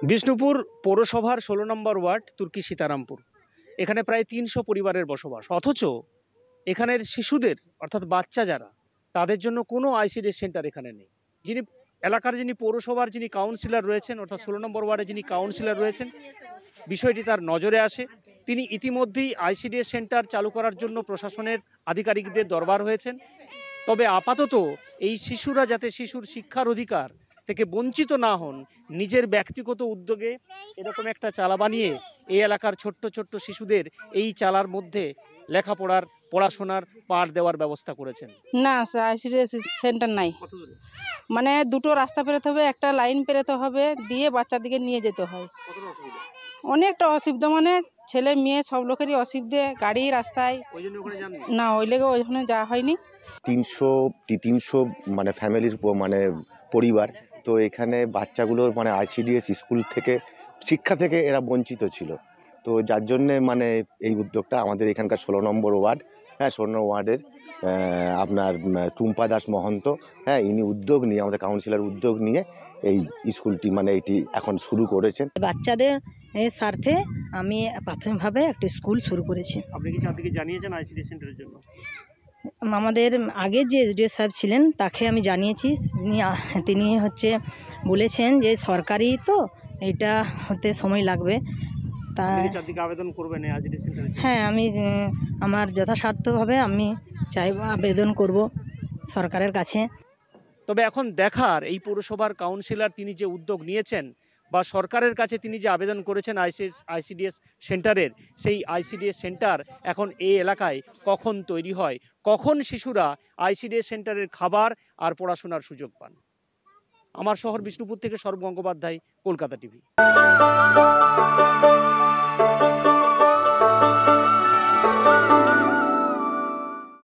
বিষ্ণুপুর পৌরসভার ১৬ নম্বর ওয়ার্ড তুর্কি সীতারামপুর। এখানে প্রায় ৩০০ পরিবারের বসবাস, অথচ এখানের শিশুদের অর্থাৎ বাচ্চা যারা, তাদের জন্য কোনো আইসিডিএস সেন্টার এখানে নেই। যিনি পৌরসভার কাউন্সিলর রয়েছেন, অর্থাৎ ১৬ নম্বর ওয়ার্ডে যিনি কাউন্সিলর রয়েছেন, বিষয়টি তার নজরে আসে। তিনি ইতিমধ্যেই আইসিডিএস সেন্টার চালু করার জন্য প্রশাসনের আধিকারিকদের দরবার হয়েছেন। তবে আপাতত এই শিশুরা যাতে শিশুর শিক্ষার অধিকার থেকে বঞ্চিত না হন, নিজের ব্যক্তিগত উদ্যোগে এরকম একটা চালা বানিয়ে এই এলাকার ছোট্ট ছোট্ট শিশুদের এই চালার মধ্যে পড়াশোনার পাঠ দেওয়ার ব্যবস্থা করেছেন। না স্যার, আইসিডিএস সেন্টার নাই। মানে দুটো রাস্তা পেরোতে হবে, একটা লাইন পেরোতে হবে, দিয়ে বাচ্চাদিকে নিয়ে যেতে হয়। অনেকটা অসুবিধা, মানে ছেলে মেয়ে সব লোকেরই অসুবিধে, গাড়ি রাস্তায় না, ওই লেগে ওইখানে যাওয়া হয়নি। ৩০০ মানে ফ্যামিলির মানে পরিবার, তো এখানে বাচ্চাগুলোর মানে আইসিডিএস স্কুল থেকে শিক্ষা থেকে এরা বঞ্চিত ছিল। তো যার জন্যে মানে এই উদ্যোগটা আমাদের এখানকার ১৬ নম্বর ওয়ার্ড, ১৬ নম্বর ওয়ার্ডের আপনার টুম্পা দাস মহন্ত, ইনি উদ্যোগ নিয়ে, আমাদের কাউন্সিলর উদ্যোগ নিয়ে এই স্কুলটি মানে এটি এখন শুরু করেছেন। বাচ্চাদের স্বার্থে আমি প্রাথমিকভাবে একটা স্কুল শুরু করেছি। আপনি কি চারদিকে জানিয়েছেন আইসিডিএস সেন্টারের জন্য? আমাদের আগে যে এসডিও সাহেব ছিলেন তাকে আমি জানিয়েছি। তিনি বলেছেন যে সরকারি তো এটা হতে সময় লাগবে। তা চারদিকে আবেদন করবেন আইসিডিএস সেন্টারে? হ্যাঁ, আমি আমার যথাসাধ্যভাবে আমি আবেদন করব সরকারের কাছে। তবে এখন দেখার, এই পৌরসভার কাউন্সিলর তিনি যে উদ্যোগ নিয়েছেন বা সরকারের কাছে তিনি যে আবেদন করেছেন আইসিডিএস সেন্টারের, সেই আইসিডিএস সেন্টার এখন এই এলাকায় কখন তৈরি হয়, কখন শিশুরা আইসিডিএস সেন্টারের খাবার আর পড়াশোনার সুযোগ পান। আমার শহর বিষ্ণুপুর থেকে সর্ব গঙ্গোপাধ্যায়, কলকাতা টিভি।